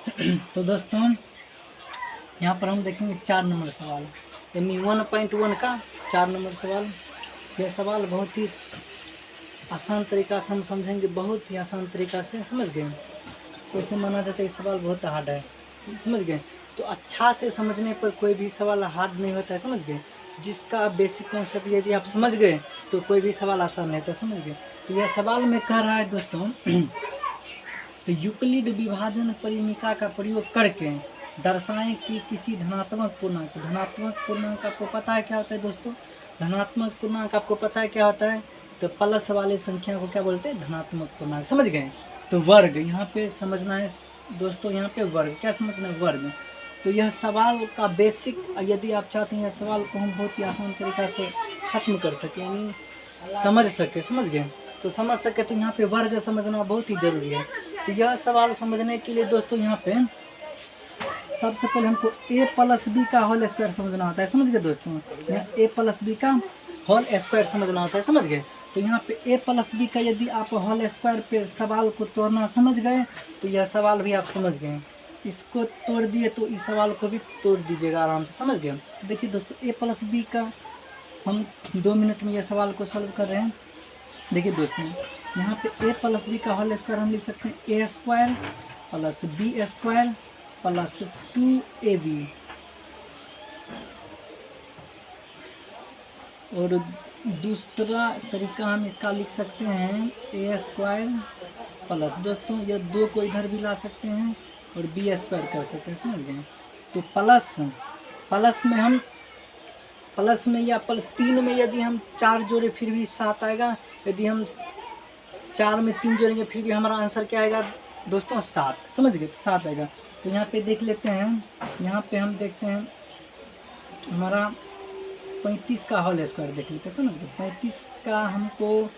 तो दोस्तों यहाँ पर हम देखेंगे 4 नंबर सवाल, यानी 1.1 का 4 नंबर सवाल। यह सवाल बहुत ही आसान तरीका से हम समझेंगे, बहुत ही आसान तरीका से, समझ गए। वैसे माना जाता है ये सवाल बहुत हार्ड है, समझ गए। तो अच्छा से समझने पर कोई भी सवाल हार्ड नहीं होता है, समझ गए। जिसका बेसिक कॉन्सेप्ट यदि आप समझ गए तो कोई भी सवाल आसान नहीं होता, समझ गए। तो यह सवाल में कह रहा है दोस्तों तो यूक्लिड विभाजन परिमिका का प्रयोग करके दर्शाएं कि किसी धनात्मक पूर्णांक आपको पता है क्या होता है दोस्तों। धनात्मक पूर्णांक आपको पता है क्या होता है। तो प्लस वाले संख्या को क्या बोलते हैं, धनात्मक पूर्णांक, समझ गए। तो वर्ग यहाँ पे समझना है दोस्तों, यहाँ पे वर्ग क्या समझना है, वर्ग। तो यह सवाल का बेसिक, यदि आप चाहते हैं यह सवाल को हम बहुत ही आसान तरीका से खत्म कर सकें, यानी समझ सके, समझ गए। तो समझ सके तो यहाँ पे वर्ग समझना बहुत ही जरूरी है। तो यह सवाल समझने के लिए दोस्तों यहाँ पे सबसे पहले हमको a प्लस बी का होल स्क्वायर समझना होता है, समझ गए दोस्तों। यहाँ a प्लस बी का होल स्क्वायर समझना होता है, समझ गए। तो यहाँ पे a प्लस बी का यदि आप होल स्क्वायर पे सवाल को तोड़ना समझ गए तो यह सवाल भी आप समझ गए। इसको तोड़ दिए तो इस सवाल को भी तोड़ दीजिएगा आराम से, समझ गए। तो देखिए दोस्तों a प्लस बी का हम 2 मिनट में यह सवाल को सॉल्व कर रहे हैं। देखिए दोस्तों यहाँ पे a प्लस बी का होल स्क्वायर हम लिख सकते हैं a square plus b square plus 2ab, और दूसरा तरीका हम इसका लिख सकते हैं a स्क्वायर प्लस, दोस्तों ये 2 को इधर भी ला सकते हैं और b स्क्वायर कर सकते हैं, समझ गए। तो प्लस में हम प्लस में या 3 में यदि हम 4 जोड़े फिर भी 7 आएगा, यदि हम 4 में 3 जोड़ेंगे फिर भी हमारा आंसर क्या आएगा दोस्तों, 7, समझ गए, 7 आएगा। तो यहाँ पे देख लेते हैं, यहाँ पे हम देखते हैं हमारा 35 का होल स्क्वायर देख लेते हैं, समझ गए। 35 का हमको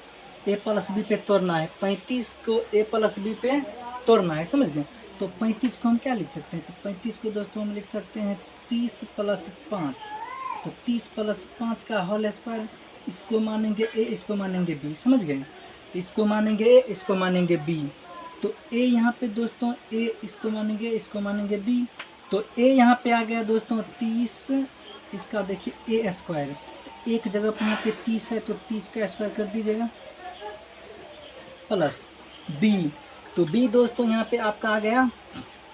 a प्लस बी पे तोड़ना है, 35 को a प्लस बी पे तोड़ना है, समझ गए। तो 35 को हम क्या लिख सकते हैं, तो 35 को दोस्तों हम लिख सकते हैं 30 प्लस 5। तो 30 प्लस 5 का होल स्क्वायर, इसको मानेंगे a, इसको मानेंगे b, समझ गए। इसको मानेंगे a, इसको मानेंगे b। तो a यहाँ पे दोस्तों a, इसको मानेंगे b। तो a यहाँ पे आ गया दोस्तों 30, इसका देखिए a स्क्वायर, एक जगह पर यहाँ पे 30 है तो 30 का स्क्वायर कर दीजिएगा प्लस b। तो b दोस्तों यहाँ पे आपका आ गया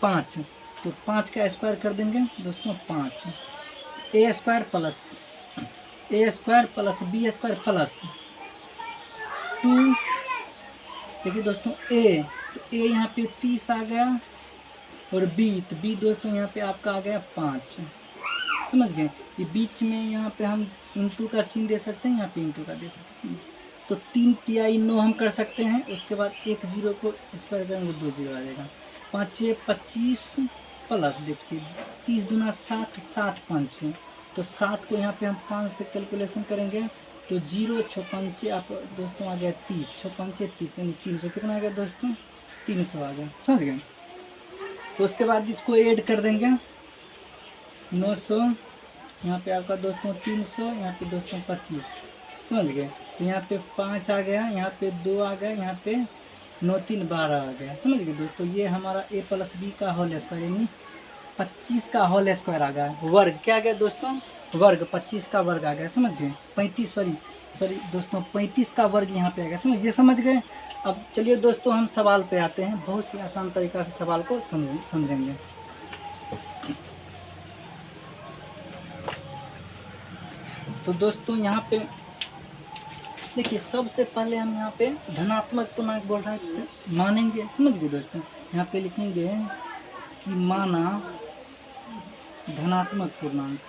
5, तो 5 का स्क्वायर कर देंगे दोस्तों 5। a square plus b square plus 2, देखिए दोस्तों a, तो a यहाँ पे 30 आ गया और b, तो b दोस्तों यहाँ पे आपका आ गया 5, समझ गए। ये बीच में यहाँ पे हम इंटू का चिन्ह दे सकते हैं, यहाँ पे इंटू का दे सकते हैं। तो 3 तिहाई 9 हम कर सकते हैं, उसके बाद 1 0 को स्क्वायर करेंगे 2 0 आ जाएगा। 5 25 प्लस देखिए 30 दूना 60, 60 5, तो 60 को यहाँ पे हम 5 से कैलकुलेशन करेंगे तो 0 6 5 आप दोस्तों आ गया 30, 6 5 30 यानी 300, कितना आ गया दोस्तों 300 आ गया, समझ गए। तो उसके बाद इसको ऐड कर देंगे 900, यहाँ पे आपका दोस्तों 300, यहाँ पे दोस्तों 25, समझ गए। तो यहाँ पे 5 आ गया, यहाँ पे 2 आ गया, यहाँ पे 9 3 12 आ गया, समझ गए दोस्तों। ये हमारा a प्लस बी का होल स्क्वायर यानी 25 का होल स्क्वायर आ गया। वर्ग क्या आ गया दोस्तों, वर्ग 25 का वर्ग आ गया, समझ गए। 35 सॉरी दोस्तों 35 का वर्ग यहाँ पे आ गया, समझ गए। अब चलिए दोस्तों हम सवाल पे आते हैं, बहुत सी आसान तरीका से सवाल को समझेंगे। तो दोस्तों यहाँ पे देखिए सबसे पहले हम यहाँ पे धनात्मक पूर्णांक बोल रहे हैं मानेंगे, समझ गए दोस्तों। यहाँ पे लिखेंगे कि माना धनात्मक पूर्णांक,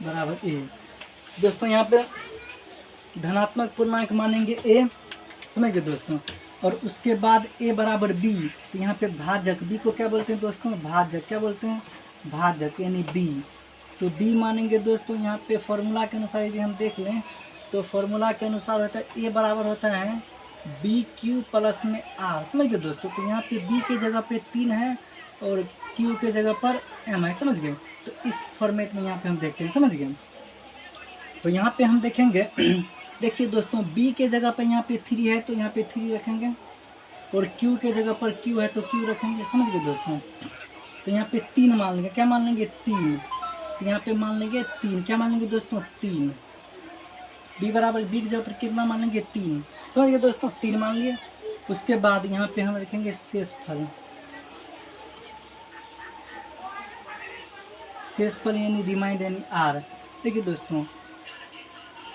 बराबर a। दोस्तों यहाँ पे धनात्मक पूर्णांक मानेंगे a, समझ गए दोस्तों। और उसके बाद a बराबर b, तो यहाँ पे भाजक, b को क्या बोलते हैं दोस्तों, भाजक, क्या बोलते हैं, भाजक यानी b। तो b मानेंगे दोस्तों, यहाँ पे फॉर्मूला के अनुसार यदि हम देख लें तो फॉर्मूला के अनुसार होता है a बराबर होता है बी क्यू प्लस में r, समझ गए दोस्तों। तो यहाँ पे b के जगह पे 3 है और q के जगह पर m है, समझ गए। तो इस फॉर्मेट में यहाँ पे हम देखते हैं, समझ गए। तो यहाँ पे हम देखेंगे देखिए दोस्तों, b के जगह पर यहाँ पे 3 है तो यहाँ पे 3 रखेंगे, और q के जगह पर q है तो q रखेंगे। समझ गए दोस्तों। तो यहाँ पे 3 मान लेंगे, क्या मान लेंगे 3, तो यहाँ पे मान लेंगे 3, क्या मान लेंगे दोस्तों 3, b बराबर b की जगह पर कितना मान लेंगे 3। समझ गए दोस्तों, 3 मान लिए। उसके बाद यहाँ पे हम रखेंगे शेषफल, शेषफल यानी रिमाइंड यानी r। देखिए दोस्तों,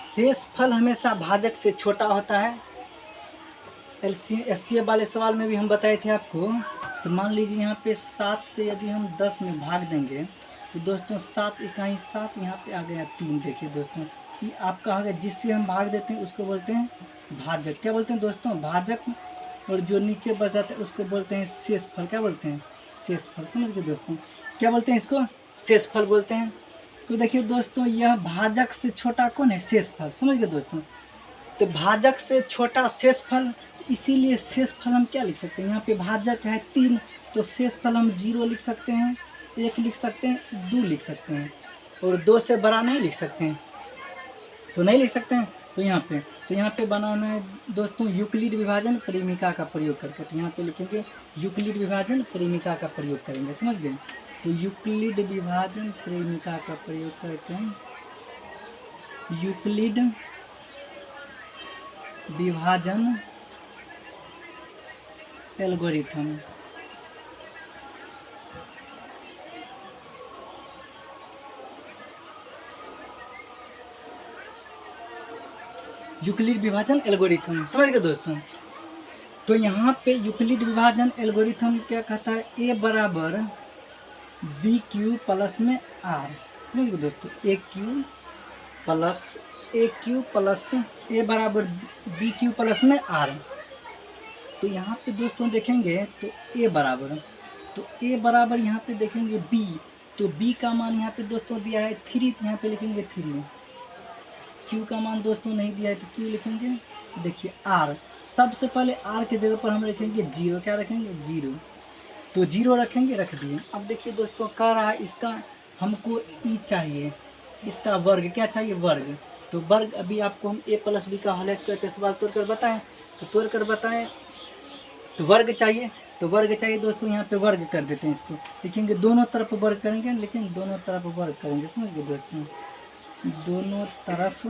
शेषफल हमेशा भाजक से छोटा होता है। एलसीएम वाले सवाल में भी हम बताए थे आपको। तो मान लीजिए यहाँ पे 7 से यदि हम 10 में भाग देंगे तो दोस्तों 7 इकाई 7, यहाँ पे आ गया 3। देखिए दोस्तों, ये आपका हो गया, जिससे हम भाग देते हैं उसको बोलते हैं भाजक। क्या बोलते हैं दोस्तों, भाजक। और जो नीचे बच जाता है उसको बोलते हैं शेषफल। क्या बोलते हैं, शेषफल। समझ गए दोस्तों, क्या बोलते हैं इसको, शेषफल बोलते हैं। तो देखिए दोस्तों, यह भाजक से छोटा कौन है, शेषफल। समझ गए दोस्तों, तो भाजक से छोटा शेषफल, इसीलिए शेषफल हम क्या लिख सकते हैं, यहाँ पे भाजक है 3 तो शेषफल हम 0 लिख सकते हैं, 1 लिख सकते हैं, 2 लिख सकते हैं, और 2 से बड़ा नहीं लिख सकते हैं, तो नहीं लिख सकते हैं। तो यहाँ पे बनाना है दोस्तों यूक्लिड विभाजन परिमिका का प्रयोग करके। तो यहाँ पे लिखेंगे यूक्लिड विभाजन परिमिका का प्रयोग करेंगे। समझ गए। तो यूक्लिड विभाजन परिमिका का प्रयोग करके यूक्लिड विभाजन एल्गोरिथम, यूक्लिड विभाजन एल्गोरिथम। समझ गए दोस्तों। तो यहाँ पे यूक्लिड विभाजन एल्गोरिथम क्या कहता है, ए बराबर बी क्यू प्लस में आर। समझ गए दोस्तों, ए क्यू प्लस ए बराबर बी क्यू प्लस में आर। तो यहाँ पे दोस्तों देखेंगे तो ए बराबर यहाँ पे देखेंगे बी, तो बी का मान यहाँ पे दोस्तों दिया है 3, तो यहाँ पे लिखेंगे 3। क्यू का मान दोस्तों नहीं दिया है तो क्यू लिखेंगे। देखिए आर, सबसे पहले आर के जगह पर हम रखेंगे 0। क्या रखेंगे 0, तो 0 रखेंगे, रख दिए। अब देखिए दोस्तों, कह रहा है इसका हमको ई चाहिए, इसका वर्ग क्या चाहिए, वर्ग। तो वर्ग अभी आपको हम a प्लस बी का होल स्क्वायर के सवाल तोड़ कर बताएं, तो वर्ग चाहिए। तो वर्ग चाहिए दोस्तों, यहाँ पे वर्ग कर देते हैं इसको। लिखेंगे दोनों तरफ वर्ग करेंगे, लेकिन दोनों तरफ वर्ग करेंगे। समझ गए दोस्तों, दोनों तरफ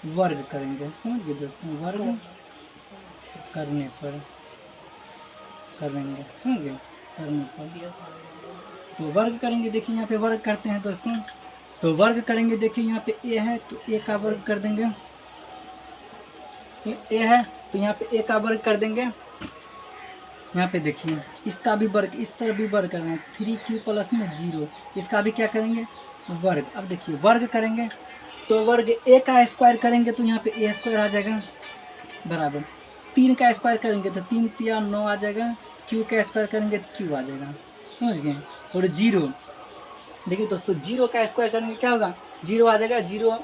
वर्ग करेंगे। समझ गए दोस्तों, वर्ग करने पर करेंगे। समझ गए, करने पर तो वर्ग करेंगे। देखिए यहाँ पे वर्ग करते हैं दोस्तों, तो वर्ग करेंगे। देखिए यहाँ पे a है तो a का वर्ग कर देंगे, तो a है तो यहाँ पे a का वर्ग कर देंगे। यहाँ पे देखिए इसका भी वर्ग, इस तरह भी वर्ग करना है, 3q प्लस में 0, इसका भी क्या करेंगे, वर्ग। अब देखिए वर्ग करेंगे तो वर्ग a का स्क्वायर करेंगे तो यहाँ पे a स्क्वायर आ जाएगा, बराबर 3 का स्क्वायर करेंगे तो 3 तिया 9 आ जाएगा, q का स्क्वायर करेंगे तो q आ जाएगा। समझ गए। और 0, देखिए दोस्तों 0 का स्क्वायर करेंगे क्या होगा, 0 आ जाएगा, 0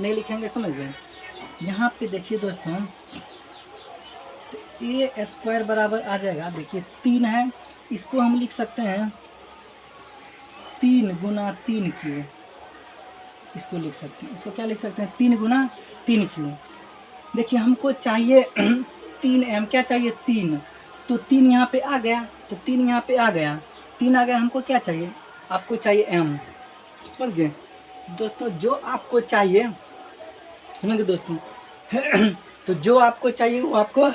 नहीं लिखेंगे। समझ गए। यहाँ पे देखिए दोस्तों, तो a स्क्वायर बराबर आ जाएगा, देखिए 3 है, इसको हम लिख सकते हैं 3 गुना 3q, इसको लिख सकते हैं, इसको क्या लिख सकते हैं, 3 गुना 3q। देखिए हमको चाहिए 3m, क्या चाहिए 3, तो 3 यहाँ पे आ गया, तो 3 यहाँ पे आ गया, 3 आ गया। हमको क्या चाहिए, आपको चाहिए m। समझ गए दोस्तों, जो आपको चाहिए, समझ गए दोस्तों तो जो आपको चाहिए वो आपको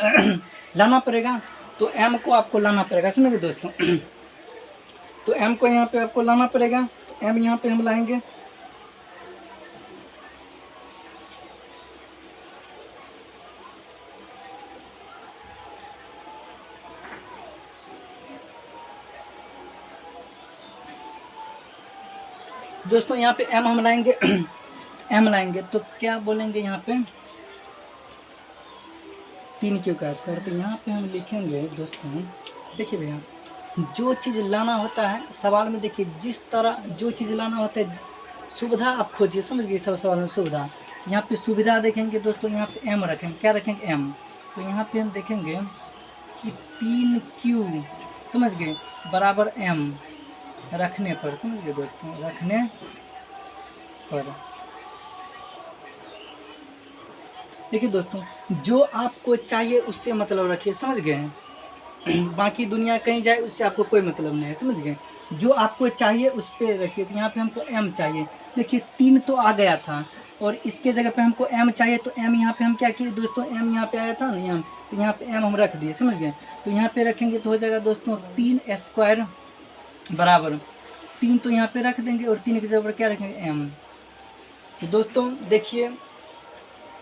लाना पड़ेगा, तो m को आपको लाना पड़ेगा। समझ गए दोस्तों तो m को यहाँ पे आपको लाना पड़ेगा, तो m यहाँ पे हम लाएंगे। दोस्तों यहाँ पे m हम लाएंगे m लाएंगे तो क्या बोलेंगे, यहाँ पे 3q का स्क्वायर। तो यहाँ पे हम लिखेंगे दोस्तों, देखिए भैया जो चीज़ लाना होता है सवाल में, देखिए जिस तरह जो चीज़ लाना होता है सुविधा आप खोजिए। समझ गए, सब सवाल में सुविधा। यहाँ पे सुविधा देखेंगे दोस्तों, यहाँ पे m रखेंगे, क्या रखेंगे m, तो यहाँ पे हम देखेंगे कि 3q, समझ गए, बराबर m रखने पर। समझ गए दोस्तों, रखने पर देखिए दोस्तों, जो आपको चाहिए उससे मतलब रखिए, समझ गए। बाकी दुनिया कहीं जाए उससे आपको कोई मतलब नहीं है, समझ गए। जो आपको चाहिए उस पर रखिए। तो यहाँ पे हमको m चाहिए, देखिए 3 तो आ गया था और इसके जगह पे हमको m चाहिए, तो m यहाँ पे हम क्या किए दोस्तों, m यहाँ पे आया था ना m, तो यहाँ पे m हम रख दिए, समझ गए। तो यहाँ पे रखेंगे तो हो जाएगा दोस्तों 3 स्क्वायर बराबर 3, तो यहाँ पे रख देंगे और 3 की जगह पर क्या रखेंगे m। तो दोस्तों देखिए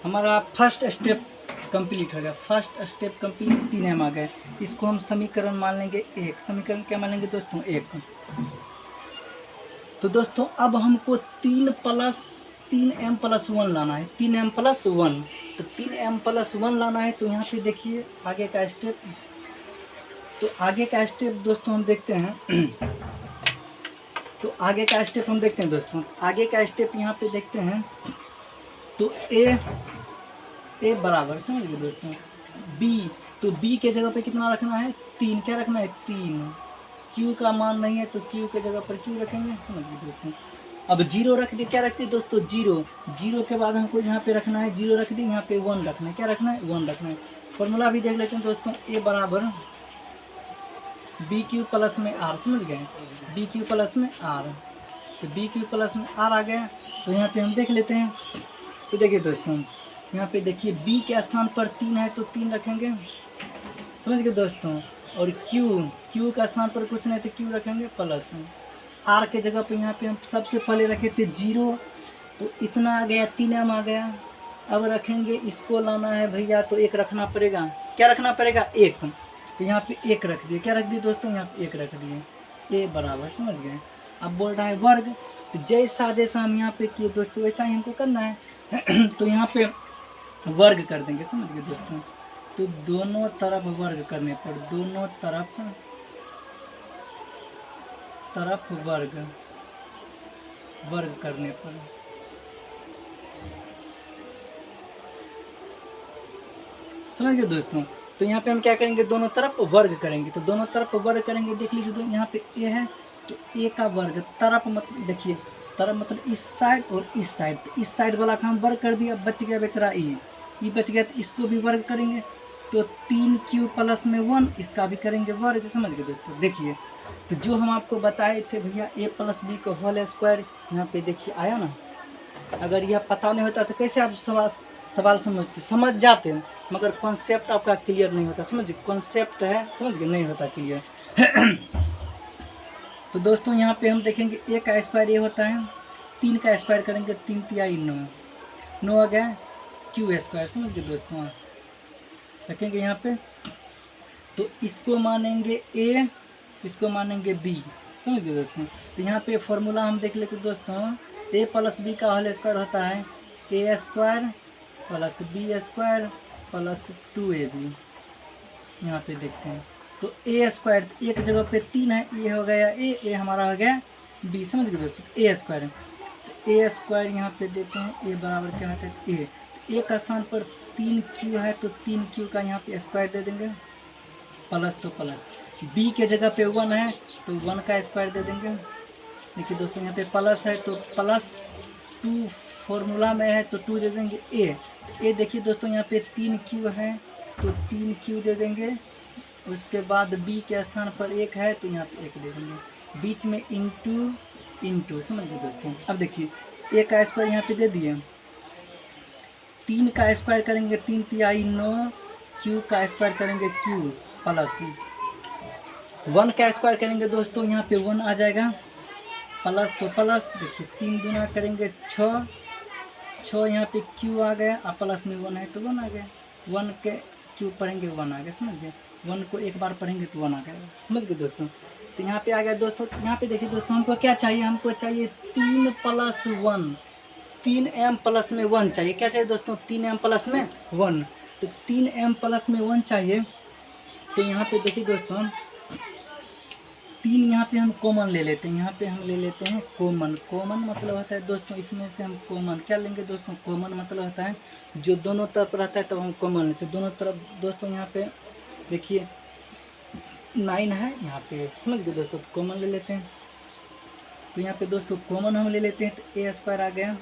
हमारा फर्स्ट स्टेप कंप्लीट हो गया, फर्स्ट स्टेप कंप्लीट, 3m आ गए। इसको हम समीकरण मान लेंगे 1, समीकरण क्या मान लेंगे दोस्तों 1। तो दोस्तों अब हमको 3m+1 लाना है, 3m+1, तो 3m+1 लाना है। तो यहाँ पे देखिए आगे का स्टेप, तो आगे का स्टेप दोस्तों हम देखते हैं। तो आगे का स्टेप हम देखते हैं दोस्तों, आगे का स्टेप यहाँ पे देखते हैं। तो ए बराबर, समझ गए दोस्तों, b, तो b के जगह पे कितना रखना है 3, क्या रखना है 3। q का मान नहीं है तो q के जगह पर q रखेंगे, समझ गए दोस्तों। अब 0 रख दिए, क्या रखते दोस्तों 0 के बाद हमको यहाँ पे रखना है 0 रख दिए, यहाँ पे 1 रखना है, क्या रखना है 1 रखना है। फॉर्मूला भी देख लेते हैं दोस्तों, a बराबर BQ प्लस में r, समझ गए, BQ प्लस में r। तो BQ प्लस में r आ गया। तो यहाँ पे हम देख लेते हैं। तो देखिए दोस्तों यहाँ पे देखिए b के स्थान पर 3 है तो 3 रखेंगे, समझ गए दोस्तों। और q का स्थान पर कुछ नहीं तो q रखेंगे प्लस। r के जगह पे यहाँ पे हम सबसे पहले रखे थे 0, तो इतना आ गया 3m आ गया। अब रखेंगे, इसको लाना है भैया तो 1 रखना पड़ेगा, क्या रखना पड़ेगा 1। तो यहाँ पे 1 रख दिए, क्या रख दिए दोस्तों, यहाँ पे 1 रख दिए, a बराबर, समझ गए। अब बोल रहा है वर्ग, तो जैसा जैसा हम यहाँ पे किए दोस्तों वैसा ही हमको करना है। तो यहाँ पे वर्ग कर देंगे, समझ गए दोस्तों। तो दोनों तरफ वर्ग करने पर, दोनों तरफ वर्ग करने पर, समझ गए दोस्तों। तो यहाँ पे हम क्या करेंगे, दोनों तरफ वर्ग करेंगे। तो दोनों तरफ वर्ग करेंगे, देख लीजिए तो यहाँ पे a है तो a का वर्ग, तरफ मतलब देखिए, तरफ मतलब इस साइड और इस साइड, तो इस साइड वाला का हम वर्ग कर दिया, बच गया बेचारा e बच गया, तो इसको भी वर्ग करेंगे। तो 3q प्लस में 1, इसका भी करेंगे वर्ग, समझ गए दोस्तों। देखिए तो जो हम आपको बताए थे भैया a प्लस बी का होल स्क्वायर, यहाँ पे देखिए आया ना। अगर यह पता नहीं होता तो कैसे आप सवाल समझ जाते, मगर कॉन्सेप्ट आपका क्लियर नहीं होता, समझिए कॉन्सेप्ट है, समझ गए, नहीं होता क्लियर। तो दोस्तों यहाँ पे हम देखेंगे a का स्क्वायर ये होता है, 3 का स्क्वायर करेंगे 3 तिहाई 9 आ गया q स्क्वायर, समझ गए दोस्तों। रखेंगे यहाँ पे, तो इसको मानेंगे a, इसको मानेंगे b, समझ गए दोस्तों। तो यहाँ पे फॉर्मूला हम देख लेते दोस्तों, a प्लस बी का होल स्क्वायर होता है a square plus b square plus 2ab। यहाँ पे देखते हैं तो a स्क्वायर एक जगह पे 3 है, ये हो गया a हमारा हो गया b, समझ गए दोस्तों। a स्क्वायर, तो a स्क्वायर यहाँ पे देते हैं, a बराबर क्या होता है a का स्थान पर 3q है तो 3q का यहाँ पे स्क्वायर दे देंगे, प्लस तो प्लस, b के जगह पे 1 है तो 1 का स्क्वायर दे देंगे। देखिए दोस्तों यहाँ पे प्लस है तो प्लस 2 फॉर्मूला में है तो 2 दे देंगे a देखिए दोस्तों यहाँ पे 3q है तो 3q दे देंगे। उसके बाद b के स्थान पर 1 है तो यहाँ पे 1 दे देंगे, बीच में इंटू, समझ गए दोस्तों। अब देखिए a का स्क्वायर यहाँ पे दे दिए, 3 का स्क्वायर करेंगे 3 तिहाई 9, q का स्क्वायर करेंगे q प्लस 1 का स्क्वायर करेंगे दोस्तों, यहाँ पे 1 आ जाएगा, प्लस तो प्लस, देखिए 3 गुना करेंगे 6 यहाँ पे q आ गया, और प्लस में 1 है तो 1 आ गया, 1 के q पढ़ेंगे 1 आ गया, समझ गए। 1 को एक बार पढ़ेंगे तो 1 आ गया, समझ गए दोस्तों। तो यहाँ पे आ गया दोस्तों। यहाँ पे देखिए दोस्तों हमको क्या चाहिए, हमको चाहिए 3 प्लस 1, 3m प्लस में 1 चाहिए, क्या चाहिए दोस्तों 3m प्लस में 1, तो 3m प्लस में 1 चाहिए। तो यहाँ पे देखिए दोस्तों 3 यहाँ पे हम कॉमन ले लेते हैं, यहाँ पे हम ले लेते हैं कॉमन मतलब होता है दोस्तों, इसमें से हम कॉमन क्या लेंगे दोस्तों, कॉमन मतलब होता है जो दोनों तरफ रहता है तब हम कॉमन लेते हैं, दोनों तरफ दोस्तों। यहाँ पे देखिए 9 है यहाँ पे, समझ गए दोस्तों, तो कॉमन ले लेते हैं। तो यहाँ पे दोस्तों कॉमन हम ले लेते हैं तो a स्क्वायर आ गया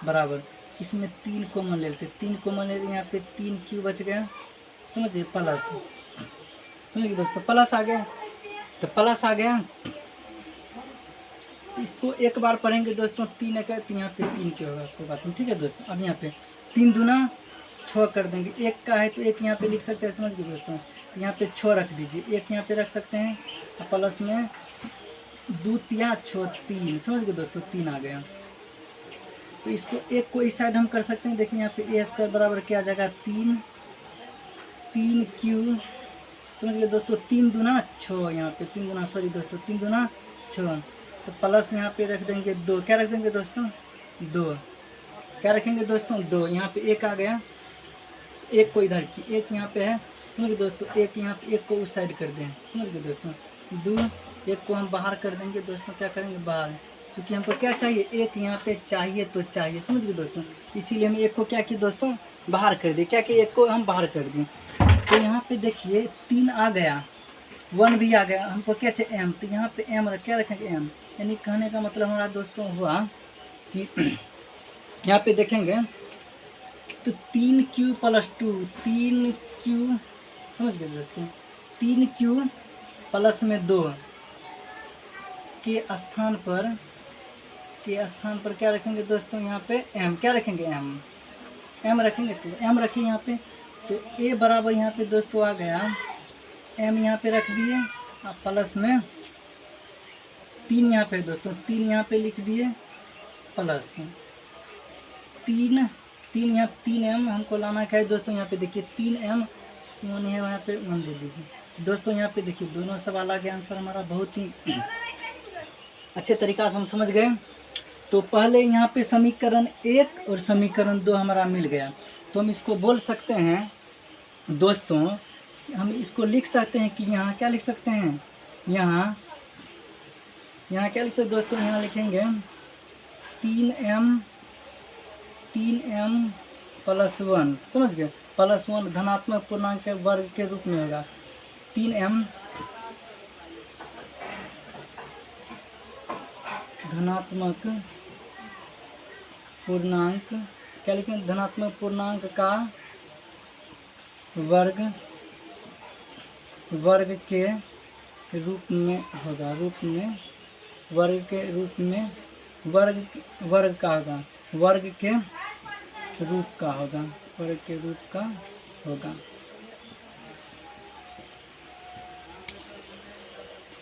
बराबर इसमें 3 कॉमन ले लेते, 3 कॉमन ले, यहाँ पे 3 क्यू बच गया, समझिए प्लस, समझिए दोस्तों प्लस आ गया, तो प्लस आ गया। तो इसको एक बार पढ़ेंगे दोस्तों, 3 एक है तो यहाँ पे 3 क्यों होगा, कोई बात नहीं, ठीक है दोस्तों। अब यहाँ पे 3 दूना 6 कर देंगे, एक का है तो एक यहाँ पे लिख सकते हैं, समझ गए दोस्तों। तो यहाँ पे 6 रख दीजिए, एक यहाँ पे रख सकते हैं, प्लस में 2 तिया 6 3, समझ गए दोस्तों, 3 आ गया। तो इसको एक को इस साइड हम कर सकते हैं, देखिए यहाँ पे ए स्क्वायर बराबर क्या आ जाएगा 3 क्यू, समझ गए दोस्तों, 3 दूना 6, यहाँ पे 3 दूना, सॉरी दोस्तों 3 दूना 6, तो प्लस यहाँ पे रख देंगे 2, क्या रख देंगे दोस्तों 2, क्या रखेंगे दोस्तों 2, यहाँ पे एक आ गया, एक को इधर की, एक यहाँ पे है, समझ गए दोस्तों, एक यहाँ पे, एक को उस साइड कर दें, समझ गए दोस्तों 2, एक को हम बाहर कर देंगे दोस्तों, क्या करेंगे बाहर, क्योंकि हमको क्या चाहिए, एक यहाँ पे चाहिए तो चाहिए, समझ गए दोस्तों, इसीलिए हम एक को क्या किए दोस्तों बाहर कर दिए, क्या कि एक को हम बाहर कर दिए। तो यहाँ पे देखिए 3 आ गया, 1 भी आ गया, हमको क्या चाहिए m, तो यहाँ पे m क्या रखेंगे m, यानी कहने का मतलब हमारा दोस्तों हुआ कि यहाँ पे देखेंगे तो 3q प्लस 2, 3q, समझ गए दोस्तों, 3q प्लस में 2 के स्थान पर क्या रखेंगे दोस्तों, यहाँ पे m, क्या रखेंगे m रखेंगे, तो m रखिए यहाँ पे, तो a बराबर यहाँ पे दोस्तों आ गया, m यहाँ पे रख दिए, प्लस में 3 यहाँ पे दोस्तों, 3 यहाँ पे लिख दिए, प्लस 3 यहाँ 3m हमको लाना क्या है दोस्तों, यहाँ पे देखिए 3m 1 है, यहाँ पे 1 दे दीजिए दोस्तों। यहाँ पे देखिए दोनों सवाल आ गया, आंसर हमारा बहुत ही अच्छे तरीक़ा से हम समझ गए। तो पहले यहाँ पे समीकरण 1 और समीकरण 2 हमारा मिल गया, तो हम इसको बोल सकते हैं दोस्तों, हम इसको लिख सकते हैं कि यहाँ क्या लिख सकते हैं, यहाँ क्या लिख सकते दोस्तों, यहाँ लिखेंगे 3m प्लस 1, समझ गए, प्लस 1 धनात्मक पूर्णांक के वर्ग के रूप में होगा, 3m धनात्मक पूर्णांक, क्या लिखेंगे, धनात्मक पूर्णांक का वर्ग के रूप में होगा, वर्ग के रूप में, वर्ग का होगा, वर्ग के रूप का होगा।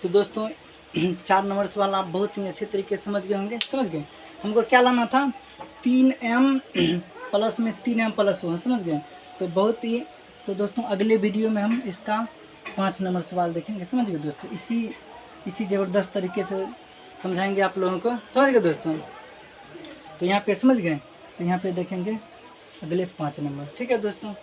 तो दोस्तों 4 नंबर सवाल आप बहुत ही अच्छे तरीके से समझ गए होंगे, समझ गए। हमको क्या लाना था, 3m प्लस में 3m प्लस 1, समझ गए। तो बहुत ही, तो दोस्तों अगले वीडियो में हम इसका 5 नंबर सवाल देखेंगे, समझ गए दोस्तों, इसी ज़बरदस्त तरीके से समझाएंगे आप लोगों को, समझ गए दोस्तों। तो यहाँ पे समझ गए, तो यहाँ पे देखेंगे अगले 5 नंबर, ठीक है दोस्तों।